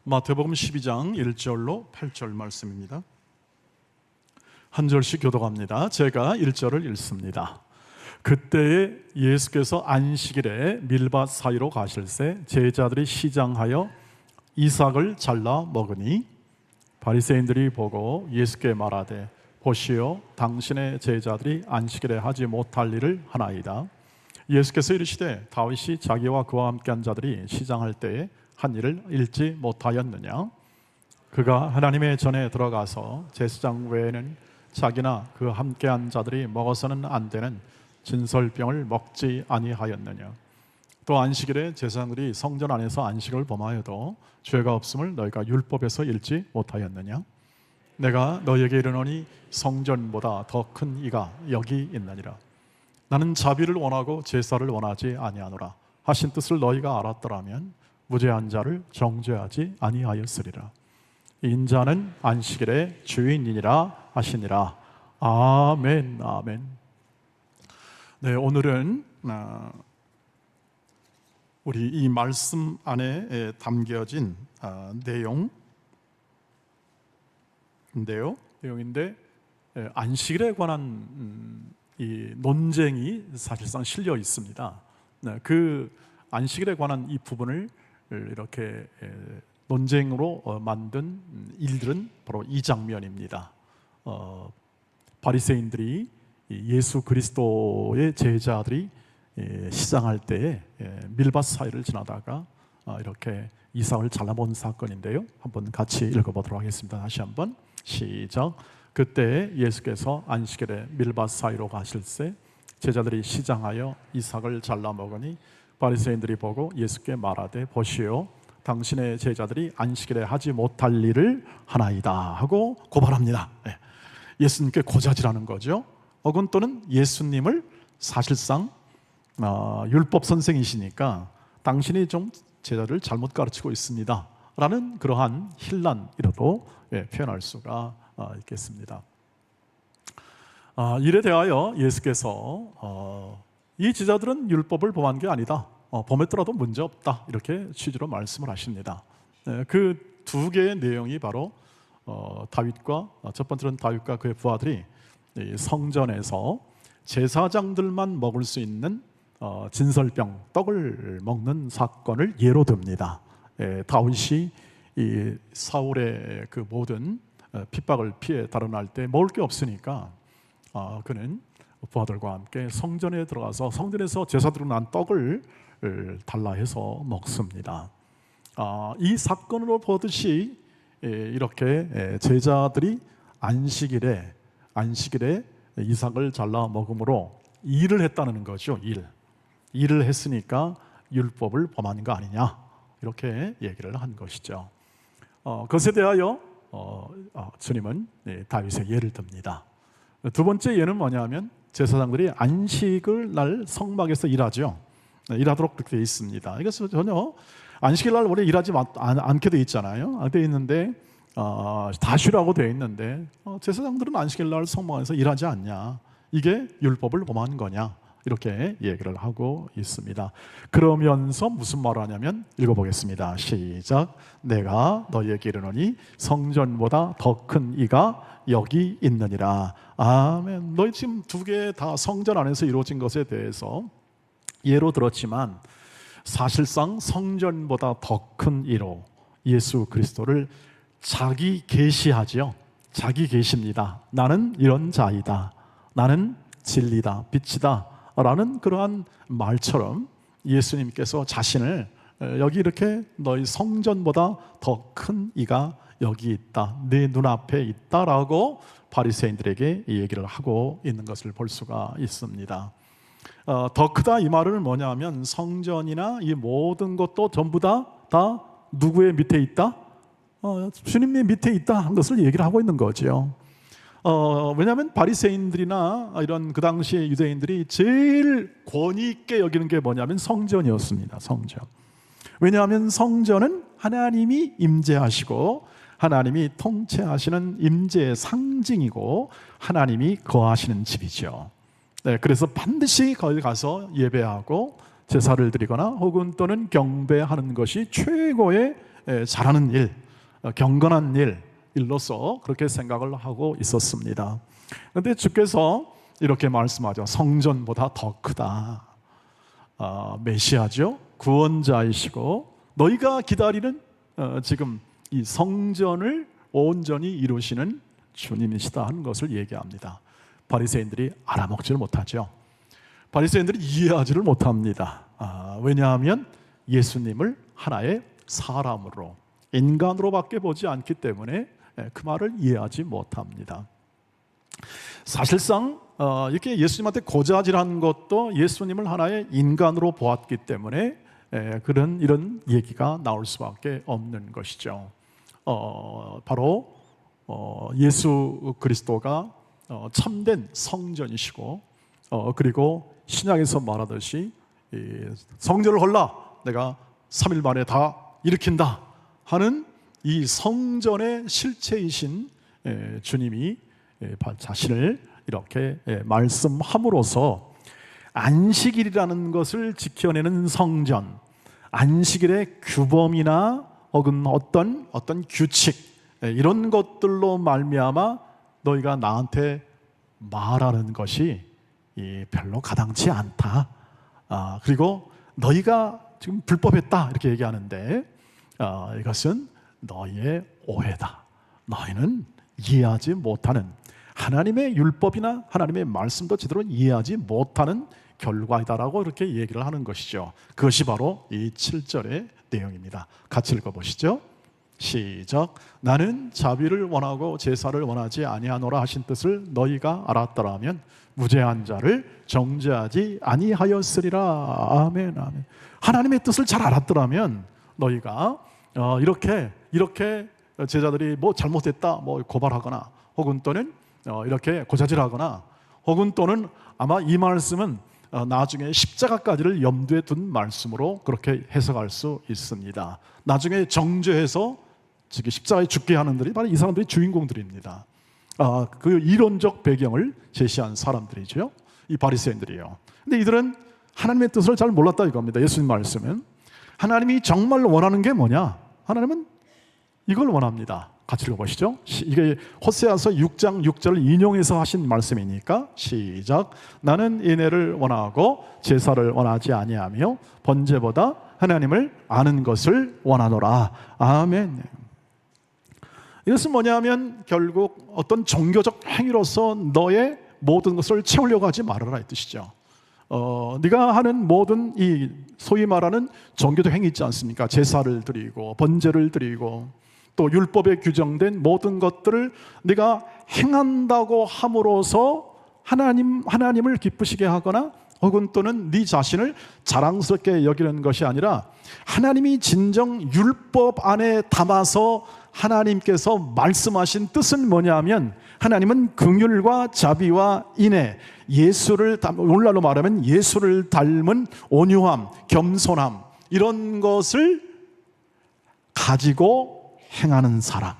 마태복음 12장 1절로 8절 말씀입니다. 한 절씩 교독합니다. 제가 1절을 읽습니다. 그때에 예수께서 안식일에 밀밭 사이로 가실새 제자들이 시장하여 이삭을 잘라 먹으니 바리새인들이 보고 예수께 말하되 보시오, 당신의 제자들이 안식일에 하지 못할 일을 하나이다. 예수께서 이르시되 다윗이 자기와 그와 함께한 자들이 시장할 때에 한 일을 잃지 못하였느냐? 그가 하나님의 전에 들어가서 제사장 외에는 자기나 그 함께한 자들이 먹어서는 안 되는 진설병을 먹지 아니하였느냐? 또 안식일에 제사장들이 성전 안에서 안식을 범하여도 죄가 없음을 너희가 율법에서 읽지 못하였느냐? 내가 너희에게 이르노니 성전보다 더 큰 이가 여기 있느니라. 나는 자비를 원하고 제사를 원하지 아니하노라 하신 뜻을 너희가 알았더라면 무죄한 자를 정죄하지 아니하였으리라. 인자는 안식일의 주인이니라 하시니라. 아멘, 아멘. 네, 오늘은 우리 이 말씀 안에 담겨진 내용인데 안식일에 관한 이 논쟁이 사실상 실려 있습니다. 그 안식일에 관한 이 부분을 이렇게 논쟁으로 만든 일들은 바로 이 장면입니다. 바리새인들이 예수 그리스도의 제자들이 시장할 때에 밀밭 사이를 지나다가 이렇게 이삭을 잘라본 사건인데요. 한번 같이 읽어보도록 하겠습니다. 다시 한번 시작. 그때 예수께서 안식일에 밀밭 사이로 가실새 제자들이 시장하여 이삭을 잘라 먹으니 바리새인들이 보고 예수께 말하되 보시오, 당신의 제자들이 안식일에 하지 못할 일을 하나이다 하고 고발합니다. 예수님께 고자질하는 거죠. 혹은 또는 예수님을 사실상 율법 선생이시니까 당신이 좀 제자를 잘못 가르치고 있습니다 라는 그러한 혼란이라도 표현할 수가 있겠습니다. 이에 대하여 예수께서 이 제자들은 율법을 범한 게 아니다, 범했더라도 문제없다, 이렇게 취지로 말씀을 하십니다. 그 두 개의 내용이 바로 첫 번째는 다윗과 그의 부하들이 성전에서 제사장들만 먹을 수 있는 진설병, 떡을 먹는 사건을 예로 듭니다. 다윗이 이 사울의 그 모든 핍박을 피해 달아날 때 먹을 게 없으니까 그는 부하들과 함께 성전에 들어가서 성전에서 제사들로 난 떡을 달라 해서 먹습니다. 이 사건으로 보듯이 이렇게 제자들이 안식일에 이삭을 잘라 먹음으로 일을 했다는 거죠. 일을 했으니까 율법을 범한 거 아니냐, 이렇게 얘기를 한 것이죠. 그것에 대하여 주님은 다윗의 예를 듭니다. 두 번째 예는 뭐냐면 제사장들이 안식을 날 성막에서 일하죠. 일하도록 그렇게 되어 있습니다. 이것은 전혀 안식일 날 원래 일하지 않게 되어 있잖아요. 되어 있는데 다 쉬라고 되어 있는데 제사장들은 안식일 날 성막에서 일하지 않냐, 이게 율법을 범한 거냐, 이렇게 얘기를 하고 있습니다. 그러면서 무슨 말을 하냐면 읽어보겠습니다. 시작. 내가 너희에게 이르노니 성전보다 더 큰 이가 여기 있느니라. 아멘. 너희 지금 두 개 다 성전 안에서 이루어진 것에 대해서 예로 들었지만 사실상 성전보다 더 큰 이로 예수 그리스도를 자기 계시하지요. 자기 계십니다. 나는 이런 자이다, 나는 진리다, 빛이다 라는 그러한 말처럼 예수님께서 자신을 여기 이렇게 너희 성전보다 더 큰 이가 여기 있다, 내 눈앞에 있다라고 바리새인들에게 이 얘기를 하고 있는 것을 볼 수가 있습니다. 더 크다 이 말은 뭐냐면 성전이나 이 모든 것도 전부 다 누구의 밑에 있다? 주님의 밑에 있다 한 것을 얘기를 하고 있는 거죠. 왜냐하면 바리새인들이나 이런 그 당시의 유대인들이 제일 권위 있게 여기는 게 뭐냐면 성전이었습니다. 성전. 왜냐하면 성전은 하나님이 임재하시고 하나님이 통치하시는 임재의 상징이고 하나님이 거하시는 집이죠. 그래서 반드시 거기 가서 예배하고 제사를 드리거나 혹은 또는 경배하는 것이 최고의 잘하는 일, 경건한 일로서 그렇게 생각을 하고 있었습니다. 그런데 주께서 이렇게 말씀하죠. 성전보다 더 크다. 메시아죠. 구원자이시고 너희가 기다리는 지금 이 성전을 온전히 이루시는 주님이시다 하는 것을 얘기합니다. 바리새인들이 알아먹지를 못하죠. 바리새인들이 이해하지를 못합니다. 왜냐하면 예수님을 하나의 사람으로, 인간으로밖에 보지 않기 때문에 그 말을 이해하지 못합니다. 사실상 이렇게 예수님한테 고자질한 것도 예수님을 하나의 인간으로 보았기 때문에 이런 얘기가 나올 수밖에 없는 것이죠. 바로 예수 그리스도가 참된 성전이시고, 그리고 신약에서 말하듯이 성전을 헐라 내가 3일 만에 다 일으킨다 하는 이 성전의 실체이신 주님이 자신을 이렇게 말씀함으로써 안식일이라는 것을 지켜내는 성전, 안식일의 규범이나 혹은 어떤 규칙, 이런 것들로 말미암아 너희가 나한테 말하는 것이 별로 가당치 않다. 그리고 너희가 지금 불법했다 이렇게 얘기하는데 이것은 너희의 오해다. 너희는 이해하지 못하는, 하나님의 율법이나 하나님의 말씀도 제대로 이해하지 못하는 결과이다라고 이렇게 얘기를 하는 것이죠. 그것이 바로 이 7절의 내용입니다. 같이 읽어보시죠. 시작. 나는 자비를 원하고 제사를 원하지 아니하노라 하신 뜻을 너희가 알았더라면 무죄한 자를 정죄하지 아니하였으리라. 아멘, 아멘. 하나님의 뜻을 잘 알았더라면 너희가 이렇게 제자들이 뭐 잘못했다 뭐 고발하거나, 혹은 또는 이렇게 고자질하거나, 혹은 또는 아마 이 말씀은 나중에 십자가까지를 염두에 둔 말씀으로 그렇게 해석할 수 있습니다. 나중에 정죄해서 십자가에 죽게 하는 들이 바로 이 사람들이 주인공들입니다. 그 이론적 배경을 제시한 사람들이죠. 이 바리새인들이요. 근데 이들은 하나님의 뜻을 잘 몰랐다 이겁니다. 예수님 말씀은 하나님이 정말 원하는 게 뭐냐? 하나님은 이걸 원합니다. 같이 읽어보시죠. 이게 호세아서 6장 6절 인용해서 하신 말씀이니까 시작. 나는 인애를 원하고 제사를 원하지 아니하며 번제보다 하나님을 아는 것을 원하노라. 아멘. 이것은 뭐냐면 결국 어떤 종교적 행위로서 너의 모든 것을 채우려고 하지 말아라 이 뜻이죠. 네가 하는 모든 이 소위 말하는 종교적 행위 있지 않습니까? 제사를 드리고 번제를 드리고 또 율법에 규정된 모든 것들을 네가 행한다고 함으로써 하나님을 기쁘시게 하거나, 혹은 또는 네 자신을 자랑스럽게 여기는 것이 아니라 하나님이 진정 율법 안에 담아서 하나님께서 말씀하신 뜻은 뭐냐면 하나님은 긍휼과 자비와 인애, 오늘날로 말하면 예수를 닮은 온유함, 겸손함, 이런 것을 가지고 행하는 사람,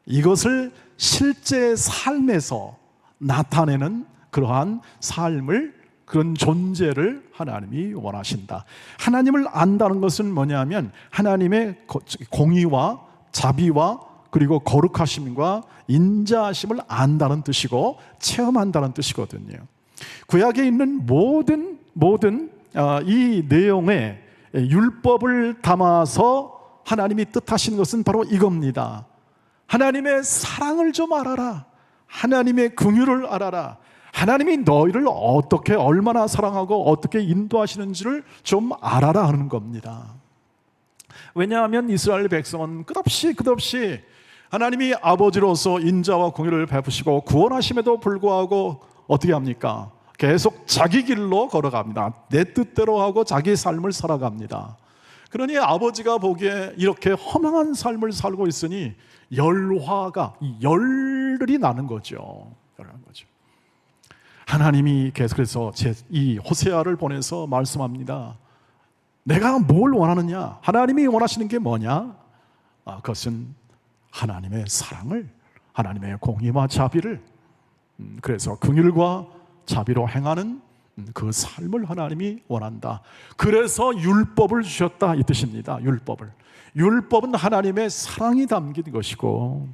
이것을 실제 삶에서 나타내는 그러한 삶을, 그런 존재를 하나님이 원하신다. 하나님을 안다는 것은 뭐냐면 하나님의 공의와 자비와 그리고 거룩하심과 인자하심을 안다는 뜻이고 체험한다는 뜻이거든요. 구약에 있는 모든 이 내용에 율법을 담아서 하나님이 뜻하시는 것은 바로 이겁니다. 하나님의 사랑을 좀 알아라. 하나님의 긍휼을 알아라. 하나님이 너희를 어떻게 얼마나 사랑하고 어떻게 인도하시는지를 좀 알아라 하는 겁니다. 왜냐하면 이스라엘 백성은 끝없이 하나님이 아버지로서 인자와 긍휼을 베푸시고 구원하심에도 불구하고 어떻게 합니까? 계속 자기 길로 걸어갑니다. 내 뜻대로 하고 자기 삶을 살아갑니다. 그러니 아버지가 보기에 이렇게 허망한 삶을 살고 있으니 열이 나는 거죠. 하나님이 계속해서 이 호세아를 보내서 말씀합니다. 내가 뭘 원하느냐? 하나님이 원하시는 게 뭐냐? 그것은 하나님의 사랑을, 하나님의 공의와 자비를, 그래서 긍휼과 자비로 행하는 그 삶을 하나님이 원한다. 그래서 율법을 주셨다 이 뜻입니다. 율법은 하나님의 사랑이 담긴 것이고,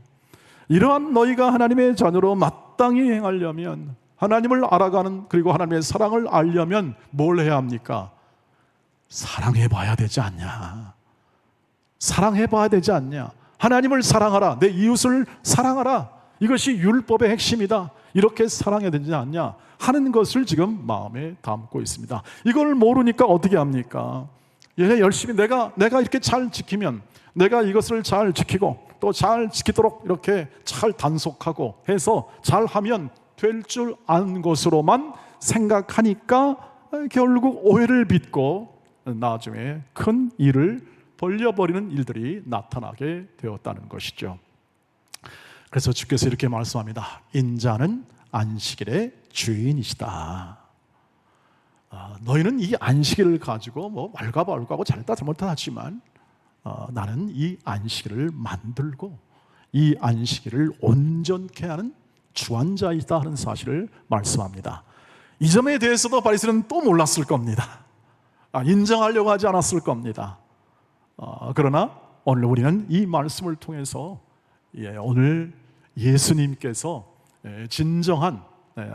이러한 너희가 하나님의 자녀로 마땅히 행하려면, 하나님을 알아가는, 그리고 하나님의 사랑을 알려면 뭘 해야 합니까? 사랑해 봐야 되지 않냐? 사랑해 봐야 되지 않냐? 하나님을 사랑하라, 내 이웃을 사랑하라, 이것이 율법의 핵심이다, 이렇게 사랑해야 되지 않냐 하는 것을 지금 마음에 담고 있습니다. 이걸 모르니까 어떻게 합니까? 열심히 내가 이렇게 잘 지키면, 내가 이것을 잘 지키고 또 잘 지키도록 이렇게 잘 단속하고 해서 잘하면 될 줄 아는 것으로만 생각하니까 결국 오해를 빚고 나중에 큰 일을 벌려버리는 일들이 나타나게 되었다는 것이죠. 그래서 주께서 이렇게 말씀합니다. 인자는 안식일의 주인이시다. 너희는 이 안식일을 가지고 뭐 왈가왈부하고 잘했다 잘못했다 하지만 나는 이 안식일을 만들고 이 안식일을 온전케 하는 주관자이다 하는 사실을 말씀합니다. 이 점에 대해서도 바리새인은 또 몰랐을 겁니다. 인정하려고 하지 않았을 겁니다. 그러나 오늘 우리는 이 말씀을 통해서 오늘 예수님께서 진정한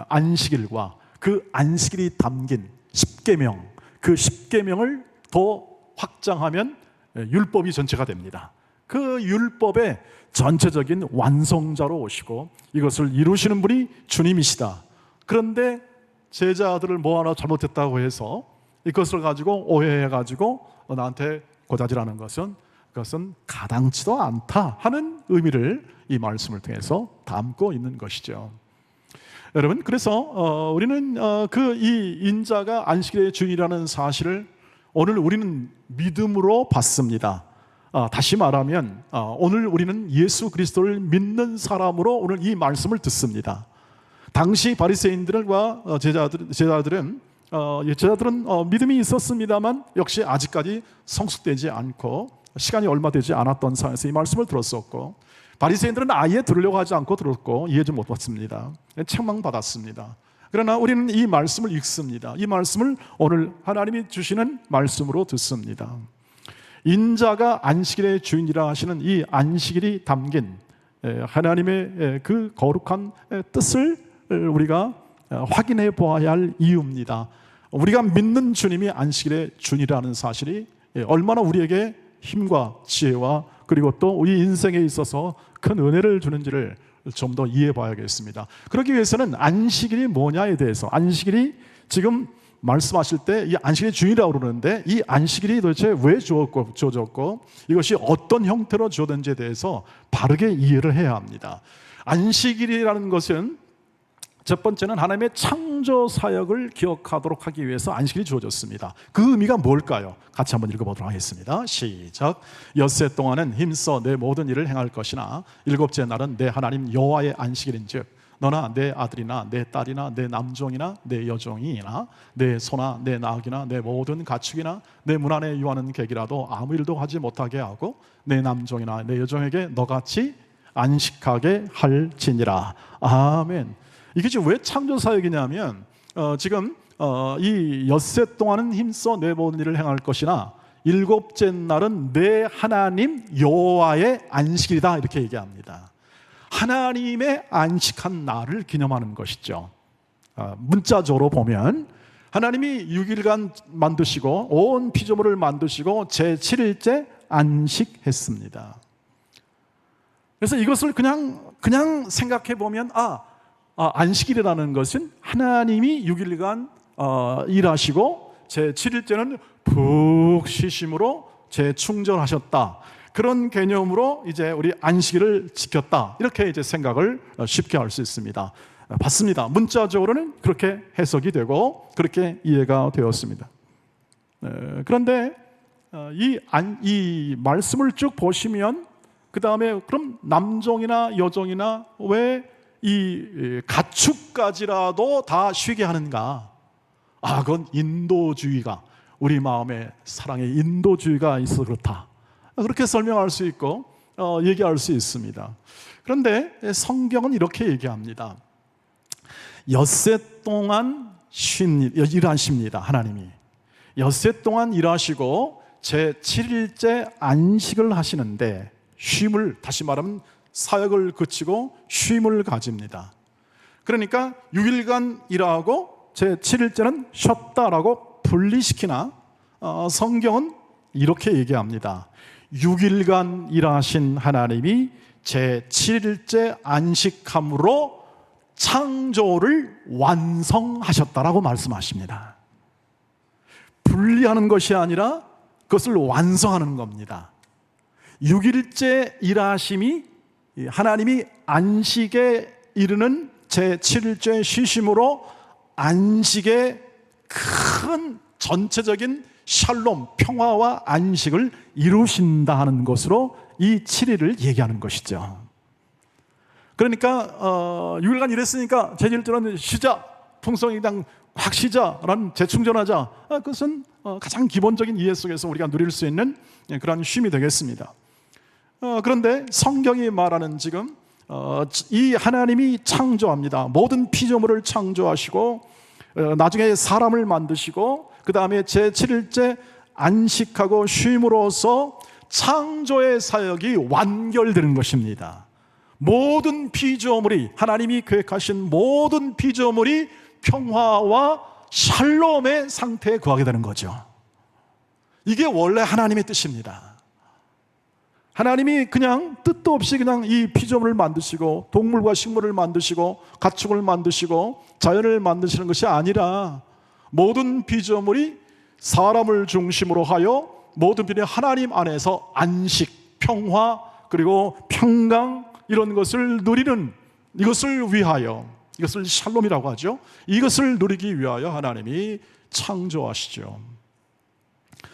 안식일과 그 안식일이 담긴 십계명, 그 십계명을 더 확장하면 율법이 전체가 됩니다. 그 율법의 전체적인 완성자로 오시고 이것을 이루시는 분이 주님이시다. 그런데 제자들을 뭐 하나 잘못했다고 해서 이것을 가지고 오해해가지고 나한테 고자질하는 것은, 그것은 가당치도 않다 하는 의미를 이 말씀을 통해서 담고 있는 것이죠. 여러분, 그래서 우리는 그 이 인자가 안식일의 주인이라는 사실을 오늘 우리는 믿음으로 받습니다. 다시 말하면 오늘 우리는 예수 그리스도를 믿는 사람으로 오늘 이 말씀을 듣습니다. 당시 바리새인들과 제자들은 믿음이 있었습니다만 역시 아직까지 성숙되지 않고 시간이 얼마 되지 않았던 상황에서 이 말씀을 들었었고, 바리새인들은 아예 들으려고 하지 않고 들었고 이해를 못 받습니다. 책망받았습니다. 그러나 우리는 이 말씀을 읽습니다. 이 말씀을 오늘 하나님이 주시는 말씀으로 듣습니다. 인자가 안식일의 주인이라 하시는 이 안식일이 담긴 하나님의 그 거룩한 뜻을 우리가 확인해 보아야 할 이유입니다. 우리가 믿는 주님이 안식일의 주인이라는 사실이 얼마나 우리에게 힘과 지혜와 그리고 또 우리 인생에 있어서 큰 은혜를 주는지를 좀 더 이해해 봐야겠습니다. 그러기 위해서는 안식일이 뭐냐에 대해서, 안식일이 지금 말씀하실 때 이 안식일의 주인이라고 그러는데 이 안식일이 도대체 왜 주어졌고 이것이 어떤 형태로 주어졌는지에 대해서 바르게 이해를 해야 합니다. 안식일이라는 것은 첫 번째는 하나님의 창조 사역을 기억하도록 하기 위해서 안식일이 주어졌습니다. 그 의미가 뭘까요? 같이 한번 읽어보도록 하겠습니다. 시작. 엿새 동안은 힘써 내 모든 일을 행할 것이나 일곱째 날은 내 하나님 여호와의 안식일인즉 너나 내 아들이나 내 딸이나 내 남종이나 내 여종이나 내 소나 내 나귀나 내 모든 가축이나 내 문 안에 유하는 객이라도 아무 일도 하지 못하게 하고 내 남종이나 내 여종에게 너같이 안식하게 할지니라. 아멘. 이게 지금 왜 창조사역이냐면 지금 이 엿새 동안은 힘써 내 모든 일을 행할 것이나 일곱째 날은 내 하나님 여호와의 안식일이다 이렇게 얘기합니다. 하나님의 안식한 날을 기념하는 것이죠. 문자적으로 보면 하나님이 6일간 만드시고 온 피조물을 만드시고 제7일째 안식했습니다. 그래서 이것을 그냥 생각해 보면 안식일이라는 것은 하나님이 6일간 일하시고 제7일째는 푹 쉬심으로 재충전하셨다. 그런 개념으로 이제 우리 안식일을 지켰다. 이렇게 이제 생각을 쉽게 할 수 있습니다. 맞습니다. 문자적으로는 그렇게 해석이 되고 그렇게 이해가 되었습니다. 그런데 이 말씀을 쭉 보시면 그 다음에 그럼 남종이나 여종이나 왜 이 가축까지라도 다 쉬게 하는가? 그건 인도주의가, 우리 마음에 사랑의 인도주의가 있어 그렇다. 그렇게 설명할 수 있고 얘기할 수 있습니다. 그런데 성경은 이렇게 얘기합니다. 엿새 동안 일하십니다. 하나님이 엿새 동안 일하시고 제7일째 안식을 하시는데 쉼을, 다시 말하면 사역을 그치고 쉼을 가집니다. 그러니까 6일간 일하고 제7일째는 쉬었다라고 분리시키나 성경은 이렇게 얘기합니다. 6일간 일하신 하나님이 제7일째 안식함으로 창조를 완성하셨다라고 말씀하십니다. 분리하는 것이 아니라 그것을 완성하는 겁니다. 6일째 일하심이 하나님이 안식에 이르는 제7일째 쉬심으로 안식의 큰 전체적인 샬롬, 평화와 안식을 이루신다 하는 것으로 이 7일을 얘기하는 것이죠. 그러니까 6일간 일했으니까 제7일째는 쉬자, 풍성이당 확 쉬자라는 재충전하자, 그것은 가장 기본적인 이해 속에서 우리가 누릴 수 있는 그런 쉼이 되겠습니다. 그런데 성경이 말하는 지금 이 하나님이 창조합니다. 모든 피조물을 창조하시고 나중에 사람을 만드시고 그 다음에 제7일째 안식하고 쉼으로써 창조의 사역이 완결되는 것입니다. 모든 피조물이, 하나님이 계획하신 모든 피조물이 평화와 샬롬의 상태에 거하게 되는 거죠. 이게 원래 하나님의 뜻입니다. 하나님이 그냥 뜻도 없이 그냥 이 피조물을 만드시고 동물과 식물을 만드시고 가축을 만드시고 자연을 만드시는 것이 아니라 모든 피조물이 사람을 중심으로 하여 모든 피조물이 하나님 안에서 안식, 평화, 그리고 평강 이런 것을 누리는, 이것을 위하여, 이것을 샬롬이라고 하죠. 이것을 누리기 위하여 하나님이 창조하시죠.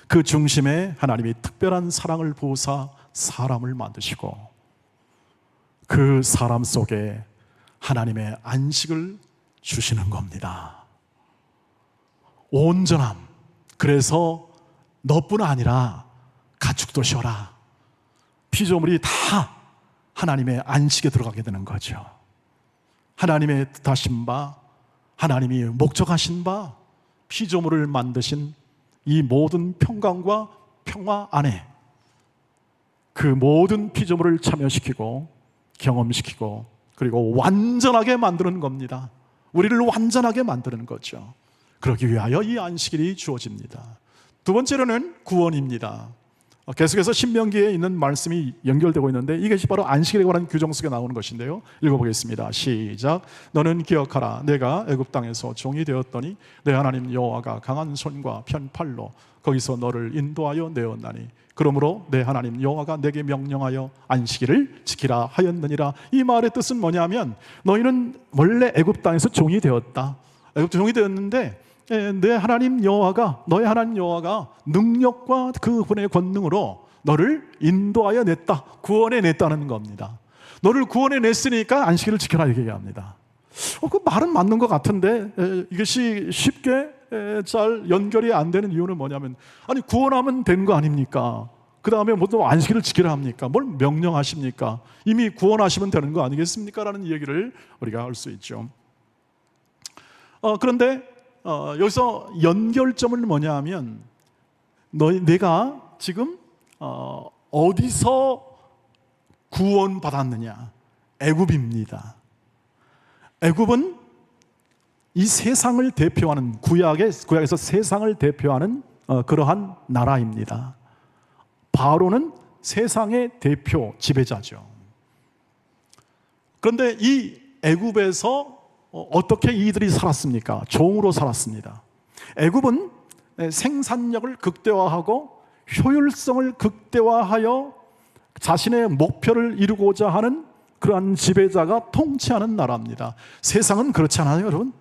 그 중심에 하나님이 특별한 사랑을 부으사 사람을 만드시고 그 사람 속에 하나님의 안식을 주시는 겁니다. 온전함. 그래서 너뿐 아니라 가축도 쉬어라. 피조물이 다 하나님의 안식에 들어가게 되는 거죠. 하나님의 뜻하신 바, 하나님이 목적하신 바, 피조물을 만드신 이 모든 평강과 평화 안에 그 모든 피조물을 참여시키고 경험시키고 그리고 완전하게 만드는 겁니다. 우리를 완전하게 만드는 거죠. 그러기 위하여 이 안식일이 주어집니다. 두 번째로는 구원입니다. 계속해서 신명기에 있는 말씀이 연결되고 있는데 이것이 바로 안식일에 관한 규정 속에 나오는 것인데요. 읽어보겠습니다. 시작. 너는 기억하라. 내가 애굽 땅에서 종이 되었더니 내 하나님 여호와가 강한 손과 편팔로 거기서 너를 인도하여 내었나니 그러므로 내 하나님 여호와가 내게 명령하여 안식일을 지키라 하였느니라. 이 말의 뜻은 뭐냐면 너희는 원래 애굽 땅에서 종이 되었다. 애굽 종이 되었는데 내 하나님 여호와가, 너의 하나님 여호와가 능력과 그분의 권능으로 너를 인도하여 냈다, 구원해 냈다는 겁니다. 너를 구원해 냈으니까 안식일을 지켜라 이렇게 얘기합니다. 그 말은 맞는 것 같은데 이것이 쉽게 잘 연결이 안 되는 이유는 뭐냐면, 아니 구원하면 된 거 아닙니까? 그 다음에 뭐 또 안식일을 지키라 합니까? 뭘 명령하십니까? 이미 구원하시면 되는 거 아니겠습니까? 라는 얘기를 우리가 할 수 있죠. 그런데 여기서 연결점은 뭐냐 하면 내가 지금 어디서 구원받았느냐? 애굽입니다. 애굽은 이 세상을 대표하는, 구약에서 세상을 대표하는 그러한 나라입니다. 바로는 세상의 대표 지배자죠. 그런데 이 애굽에서 어떻게 이들이 살았습니까? 종으로 살았습니다. 애굽은 생산력을 극대화하고 효율성을 극대화하여 자신의 목표를 이루고자 하는 그러한 지배자가 통치하는 나라입니다. 세상은 그렇지 않아요, 여러분?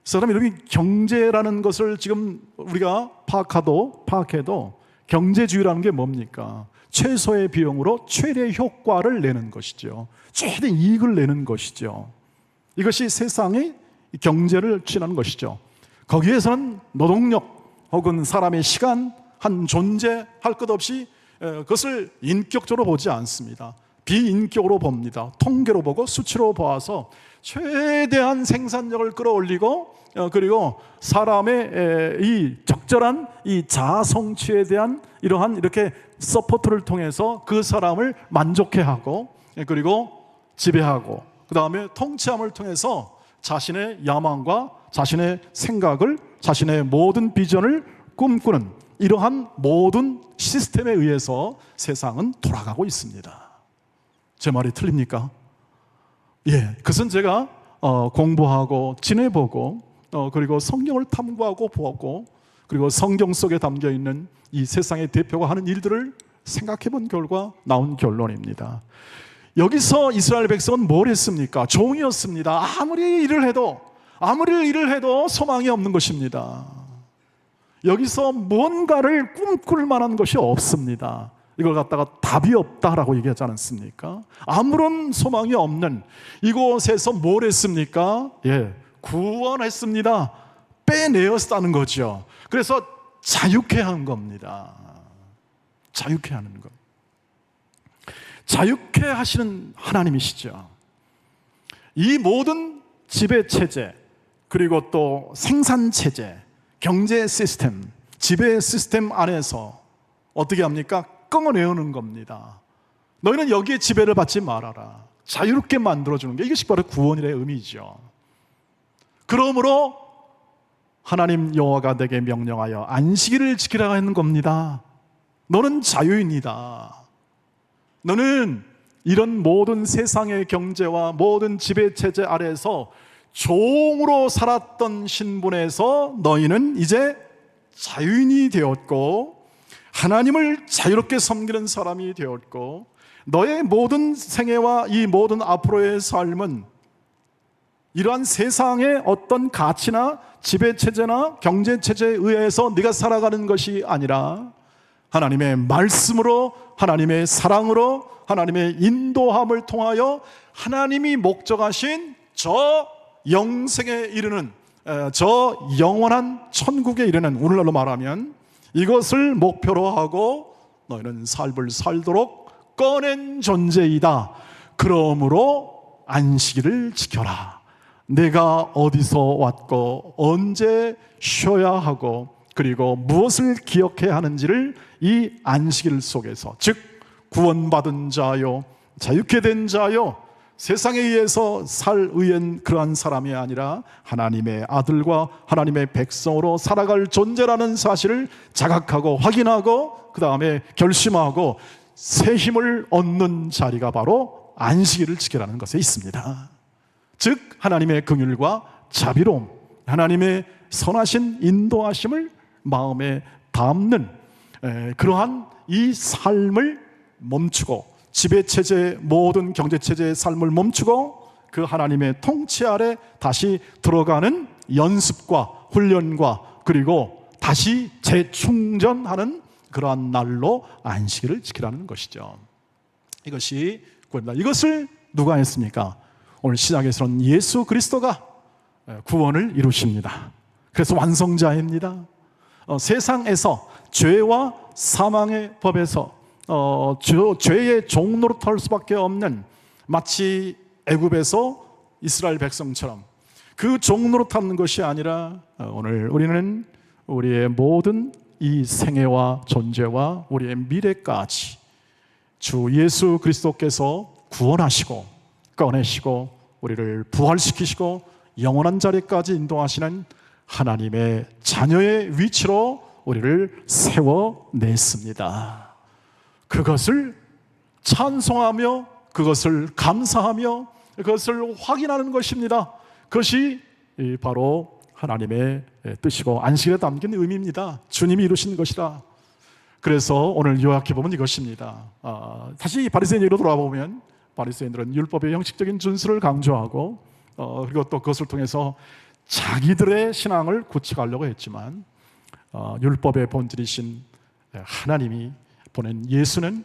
사람 이름이 경제라는 것을 지금 우리가 파악해도 경제주의라는 게 뭡니까? 최소의 비용으로 최대 효과를 내는 것이죠. 최대 이익을 내는 것이죠. 이것이 세상의 경제를 취하는 것이죠. 거기에서는 노동력 혹은 사람의 시간, 한 존재 할 것 없이 그것을 인격적으로 보지 않습니다. 비인격으로 봅니다. 통계로 보고 수치로 보아서 최대한 생산력을 끌어올리고 그리고 사람의 이 적절한 이 자아 성취에 대한 이러한 이렇게 서포트를 통해서 그 사람을 만족해 하고 그리고 지배하고 그 다음에 통치함을 통해서 자신의 야망과 자신의 생각을 자신의 모든 비전을 꿈꾸는 이러한 모든 시스템에 의해서 세상은 돌아가고 있습니다. 제 말이 틀립니까? 예, 그것은 제가 공부하고 지내보고 그리고 성경을 탐구하고 보고 그리고 성경 속에 담겨 있는 이 세상의 대표가 하는 일들을 생각해 본 결과 나온 결론입니다. 여기서 이스라엘 백성은 뭘 했습니까? 종이었습니다. 아무리 일을 해도 소망이 없는 것입니다. 여기서 뭔가를 꿈꿀 만한 것이 없습니다. 이걸 갖다가 답이 없다라고 얘기하지 않았습니까? 아무런 소망이 없는 이곳에서 뭘 했습니까? 예, 구원했습니다. 빼내었다는 거죠. 그래서 자유케 한 겁니다. 자유케 하는 것. 자유케 하시는 하나님이시죠. 이 모든 지배체제 그리고 또 생산체제, 경제 시스템, 지배 시스템 안에서 어떻게 합니까? 끊어내는 겁니다. 너희는 여기에 지배를 받지 말아라. 자유롭게 만들어주는 게 이것이 바로 구원이라는 의미죠. 그러므로 하나님 여호와가 내게 명령하여 안식일을 지키라 하는 겁니다. 너는 자유인이다. 너는 이런 모든 세상의 경제와 모든 지배체제 아래에서 종으로 살았던 신분에서 너희는 이제 자유인이 되었고 하나님을 자유롭게 섬기는 사람이 되었고 너의 모든 생애와 이 모든 앞으로의 삶은 이러한 세상의 어떤 가치나 지배체제나 경제체제에 의해서 네가 살아가는 것이 아니라 하나님의 말씀으로 하나님의 사랑으로 하나님의 인도함을 통하여 하나님이 목적하신 저 영생에 이르는 저 영원한 천국에 이르는 오늘날로 말하면 이것을 목표로 하고 너희는 삶을 살도록 꺼낸 존재이다. 그러므로 안식일을 지켜라. 내가 어디서 왔고 언제 쉬어야 하고 그리고 무엇을 기억해야 하는지를 이 안식일 속에서 즉 구원받은 자요 자유케 된 자요 세상에 의해서 살 의한 그러한 사람이 아니라 하나님의 아들과 하나님의 백성으로 살아갈 존재라는 사실을 자각하고 확인하고 그 다음에 결심하고 새 힘을 얻는 자리가 바로 안식일을 지키라는 것에 있습니다. 즉 하나님의 긍휼과 자비로움, 하나님의 선하신 인도하심을 마음에 담는 그러한 이 삶을 멈추고 지배체제 모든 경제체제의 삶을 멈추고 그 하나님의 통치 아래 다시 들어가는 연습과 훈련과 그리고 다시 재충전하는 그러한 날로 안식일을 지키라는 것이죠. 이것이 구원입니다. 이것을 누가 했습니까? 오늘 시작에서는 예수 그리스도가 구원을 이루십니다. 그래서 완성자입니다. 세상에서 죄와 사망의 법에서 죄의 종노릇할 수밖에 없는 마치 애굽에서 이스라엘 백성처럼 그 종노릇하는 것이 아니라 오늘 우리는 우리의 모든 이 생애와 존재와 우리의 미래까지 주 예수 그리스도께서 구원하시고 꺼내시고 우리를 부활시키시고 영원한 자리까지 인도하시는 하나님의 자녀의 위치로 우리를 세워냈습니다. 그것을 찬송하며 그것을 감사하며 그것을 확인하는 것입니다. 그것이 바로 하나님의 뜻이고 안식에 담긴 의미입니다. 주님이 이루신 것이다. 그래서 오늘 요약해 보면 이것입니다. 다시 바리새인으로 돌아와 보면 바리새인들은 율법의 형식적인 준수를 강조하고 그리고 또 그것을 통해서 자기들의 신앙을 구축하려고 했지만 율법의 본질이신 하나님이 보낸 예수는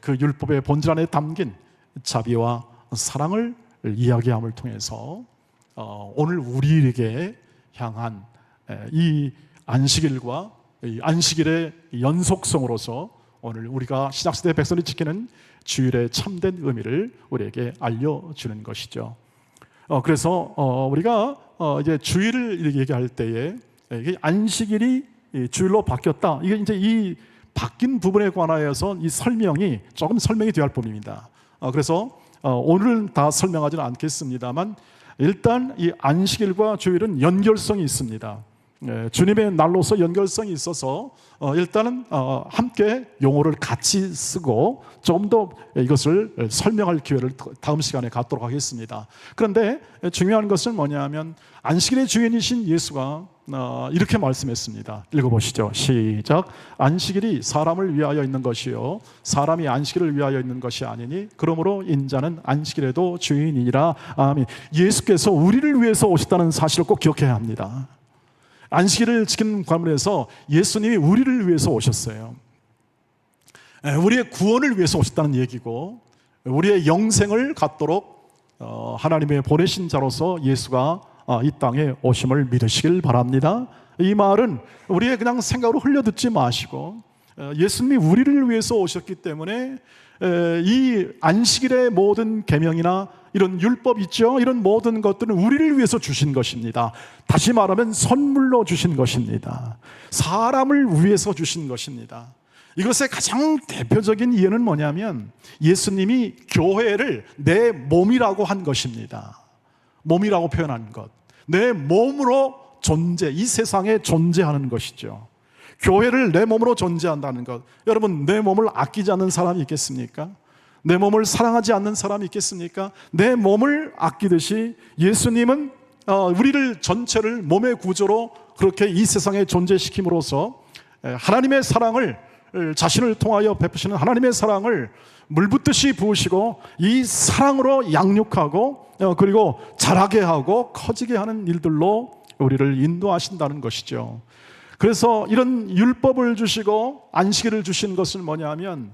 그 율법의 본질 안에 담긴 자비와 사랑을 이야기함을 통해서 오늘 우리에게 향한 이 안식일과 이 안식일의 연속성으로서 오늘 우리가 신약시대 백성이 지키는 주일의 참된 의미를 우리에게 알려주는 것이죠. 그래서 우리가 이제 주일을 얘기할 때에 이게 안식일이 주일로 바뀌었다. 이게 이제 이 바뀐 부분에 관하여서 이 설명이 조금 설명이 되어야 할 부분입니다. 그래서 오늘은 다 설명하지는 않겠습니다만 일단 이 안식일과 주일은 연결성이 있습니다. 주님의 날로서 연결성이 있어서 일단은 함께 용어를 같이 쓰고 좀 더 이것을 설명할 기회를 다음 시간에 갖도록 하겠습니다. 그런데 중요한 것은 뭐냐면 안식일의 주인이신 예수가 이렇게 말씀했습니다. 읽어보시죠. 시작. 안식일이 사람을 위하여 있는 것이요 사람이 안식일을 위하여 있는 것이 아니니 그러므로 인자는 안식일에도 주인이니라. 아멘. 예수께서 우리를 위해서 오셨다는 사실을 꼭 기억해야 합니다. 안식일을 지키는 관문에서 예수님이 우리를 위해서 오셨어요. 우리의 구원을 위해서 오셨다는 얘기고 우리의 영생을 갖도록 하나님의 보내신 자로서 예수가 이 땅에 오심을 믿으시길 바랍니다. 이 말은 우리의 그냥 생각으로 흘려듣지 마시고 예수님이 우리를 위해서 오셨기 때문에 이 안식일의 모든 계명이나 이런 율법 있죠. 이런 모든 것들은 우리를 위해서 주신 것입니다. 다시 말하면 선물로 주신 것입니다. 사람을 위해서 주신 것입니다. 이것의 가장 대표적인 이유는 뭐냐면 예수님이 교회를 내 몸이라고 한 것입니다. 몸이라고 표현한 것. 내 몸으로 이 세상에 존재하는 것이죠. 교회를 내 몸으로 존재한다는 것. 여러분, 내 몸을 아끼지 않는 사람이 있겠습니까? 내 몸을 사랑하지 않는 사람이 있겠습니까? 내 몸을 아끼듯이 예수님은 우리를 전체를 몸의 구조로 그렇게 이 세상에 존재시킴으로써 하나님의 사랑을 자신을 통하여 베푸시는 하나님의 사랑을 물붓듯이 부으시고 이 사랑으로 양육하고 그리고 자라게 하고 커지게 하는 일들로 우리를 인도하신다는 것이죠. 그래서 이런 율법을 주시고 안식일을 주신 것은 뭐냐면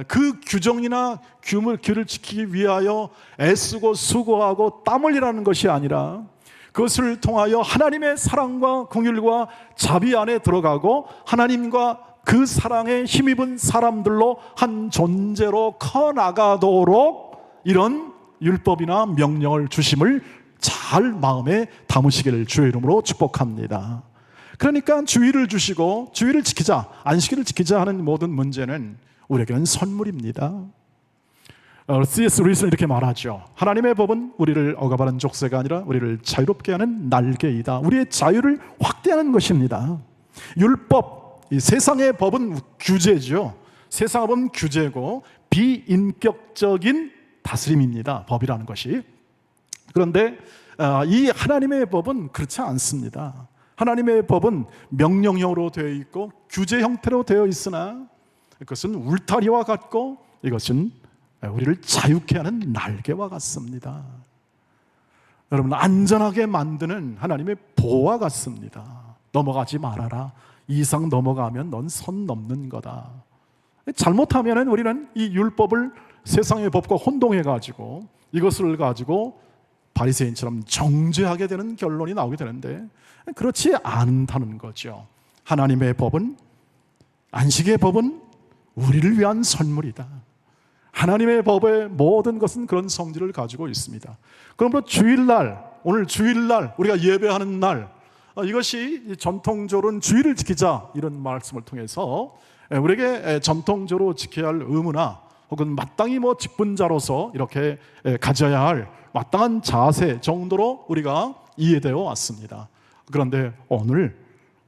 그 규정이나 규를 지키기 위하여 애쓰고 수고하고 땀 흘리라는 것이 아니라 그것을 통하여 하나님의 사랑과 긍휼과 자비 안에 들어가고 하나님과 그 사랑에 힘입은 사람들로 한 존재로 커나가도록 이런 율법이나 명령을 주심을 잘 마음에 담으시기를 주의 이름으로 축복합니다. 그러니까 주일을 주시고 주일을 지키자, 안식일을 지키자 하는 모든 문제는 우리에게는 선물입니다. C.S. 루이스는 이렇게 말하죠. 하나님의 법은 우리를 억압하는 족쇄가 아니라 우리를 자유롭게 하는 날개이다. 우리의 자유를 확대하는 것입니다. 율법, 이 세상의 법은 규제죠. 세상의 법은 규제고 비인격적인 다스림입니다. 법이라는 것이. 그런데 이 하나님의 법은 그렇지 않습니다. 하나님의 법은 명령형으로 되어 있고 규제 형태로 되어 있으나 그것은 울타리와 같고 이것은 우리를 자유케 하는 날개와 같습니다. 여러분, 안전하게 만드는 하나님의 보호와 같습니다. 넘어가지 말아라. 이 이상 넘어가면 넌 선 넘는 거다. 잘못하면 우리는 이 율법을 세상의 법과 혼동해가지고 이것을 가지고 바리새인처럼 정죄하게 되는 결론이 나오게 되는데 그렇지 않다는 거죠. 하나님의 법은, 안식의 법은 우리를 위한 선물이다. 하나님의 법의 모든 것은 그런 성질을 가지고 있습니다. 그러므로 주일날, 오늘 주일날 우리가 예배하는 날, 이것이 전통적으로는 주일을 지키자 이런 말씀을 통해서 우리에게 전통적으로 지켜야 할 의무나 혹은 마땅히 직분자로서 이렇게 가져야 할 마땅한 자세 정도로 우리가 이해되어 왔습니다. 그런데 오늘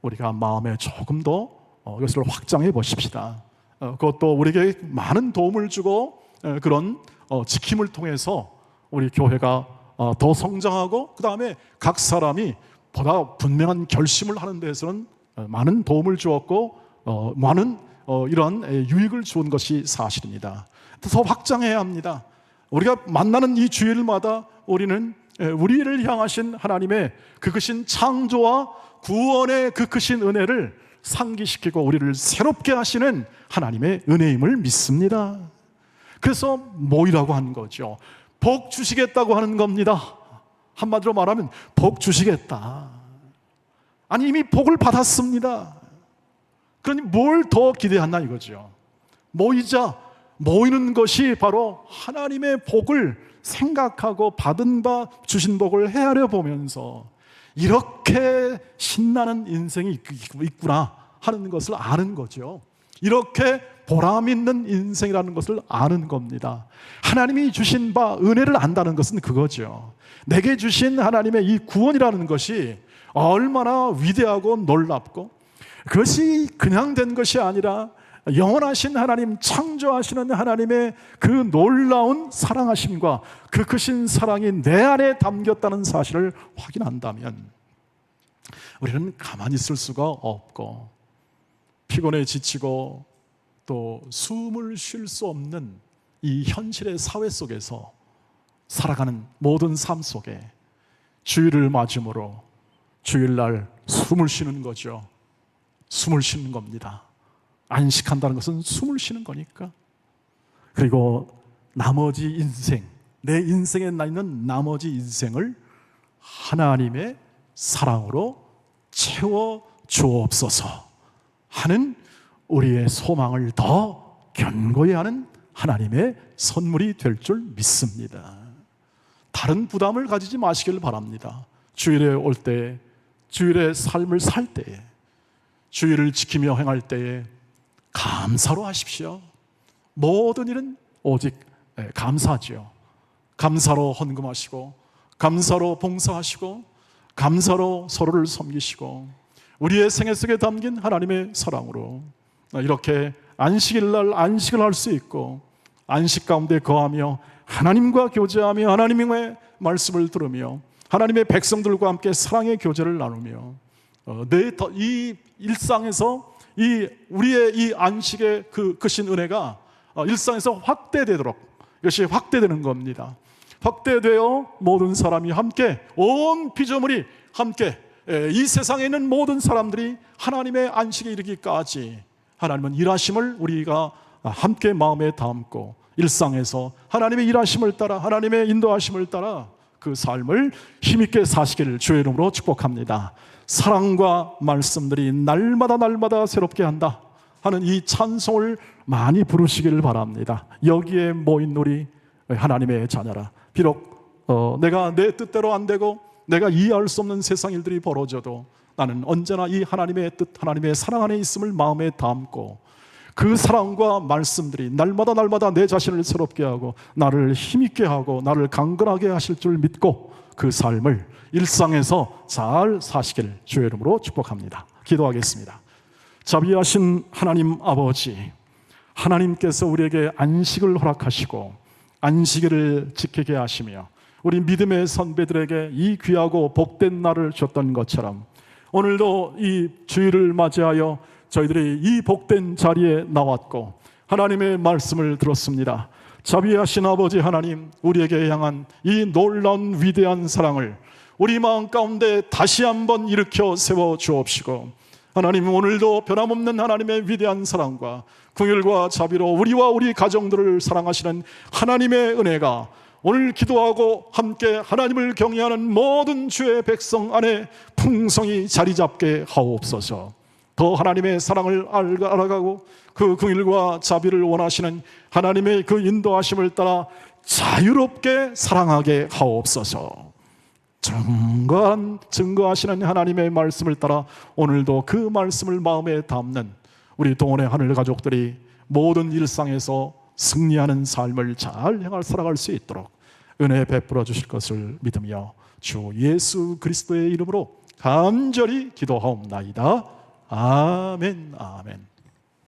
우리가 마음에 조금 더 이것을 확장해 보십시다. 그것도 우리에게 많은 도움을 주고 그런 지킴을 통해서 우리 교회가 더 성장하고 그 다음에 각 사람이 보다 분명한 결심을 하는 데에서는 많은 도움을 주었고 많은 이런 유익을 주은 것이 사실입니다. 더 확장해야 합니다. 우리가 만나는 이 주일마다 우리는 우리를 향하신 하나님의 그 크신 창조와 구원의 그 크신 은혜를 상기시키고 우리를 새롭게 하시는 하나님의 은혜임을 믿습니다. 그래서 모이라고 하는 거죠. 복 주시겠다고 하는 겁니다. 한마디로 말하면 복 주시겠다. 아니, 이미 복을 받았습니다. 그러니 뭘 더 기대하나 이거죠. 모이자. 모이는 것이 바로 하나님의 복을 생각하고 받은 바 주신 복을 헤아려 보면서 이렇게 신나는 인생이 있구나 하는 것을 아는 거죠. 이렇게 보람 있는 인생이라는 것을 아는 겁니다. 하나님이 주신 바 은혜를 안다는 것은 그거죠. 내게 주신 하나님의 이 구원이라는 것이 얼마나 위대하고 놀랍고, 그것이 그냥 된 것이 아니라 영원하신 하나님, 창조하시는 하나님의 그 놀라운 사랑하심과 그 크신 사랑이 내 안에 담겼다는 사실을 확인한다면 우리는 가만히 있을 수가 없고, 피곤해 지치고 또 숨을 쉴 수 없는 이 현실의 사회 속에서 살아가는 모든 삶 속에 주일을 맞음으로 주일날 숨을 쉬는 거죠. 숨을 쉬는 겁니다. 안식한다는 것은 숨을 쉬는 거니까. 그리고 나머지 인생, 내 인생에 나 있는 나머지 인생을 하나님의 사랑으로 채워 주옵소서 하는 우리의 소망을 더 견고히 하는 하나님의 선물이 될 줄 믿습니다. 다른 부담을 가지지 마시길 바랍니다. 주일에 올 때, 주일의 삶을 살 때에, 주일을 지키며 행할 때에 감사로 하십시오. 모든 일은 오직 감사지요. 감사로 헌금하시고, 감사로 봉사하시고, 감사로 서로를 섬기시고, 우리의 생애 속에 담긴 하나님의 사랑으로 이렇게 안식일날 안식을 할 수 있고, 안식 가운데 거하며 하나님과 교제하며 하나님의 말씀을 들으며 하나님의 백성들과 함께 사랑의 교제를 나누며 이 일상에서 우리의 이 안식의 그 크신 은혜가 일상에서 확대되도록, 이것이 확대되는 겁니다. 확대되어 모든 사람이 함께, 온 피조물이 함께, 이 세상에 있는 모든 사람들이 하나님의 안식에 이르기까지 하나님은 일하심을 우리가 함께 마음에 담고 일상에서 하나님의 일하심을 따라, 하나님의 인도하심을 따라 그 삶을 힘있게 사시기를 주의 이름으로 축복합니다. 사랑과 말씀들이 날마다 새롭게 한다 하는 이 찬송을 많이 부르시기를 바랍니다. 여기에 모인 우리 하나님의 자녀라. 비록 내가 내 뜻대로 안 되고 내가 이해할 수 없는 세상 일들이 벌어져도 나는 언제나 이 하나님의 뜻, 하나님의 사랑 안에 있음을 마음에 담고 그 사랑과 말씀들이 날마다 내 자신을 새롭게 하고 나를 힘있게 하고 나를 강건하게 하실 줄 믿고 그 삶을 일상에서 잘 사시기를 주의 이름으로 축복합니다. 기도하겠습니다. 자비하신 하나님 아버지, 하나님께서 우리에게 안식을 허락하시고 안식일을 지키게 하시며 우리 믿음의 선배들에게 이 귀하고 복된 날을 줬던 것처럼 오늘도 이 주일을 맞이하여 저희들이 이 복된 자리에 나왔고 하나님의 말씀을 들었습니다. 자비하신 아버지 하나님, 우리에게 향한 이 놀라운 위대한 사랑을 우리 마음 가운데 다시 한번 일으켜 세워 주옵시고, 하나님 오늘도 변함없는 하나님의 위대한 사랑과 긍휼과 자비로 우리와 우리 가정들을 사랑하시는 하나님의 은혜가 오늘 기도하고 함께 하나님을 경외하는 모든 주의 백성 안에 풍성히 자리 잡게 하옵소서. 더 하나님의 사랑을 알아가고 그 긍휼과 자비를 원하시는 하나님의 그 인도하심을 따라 자유롭게 사랑하게 하옵소서. 증거하시는 하나님의 말씀을 따라 오늘도 그 말씀을 마음에 담는 우리 동원의 하늘 가족들이 모든 일상에서 승리하는 삶을 잘 살아갈 수 있도록 은혜 베풀어 주실 것을 믿으며 주 예수 그리스도의 이름으로 간절히 기도하옵나이다. 아멘. 아멘.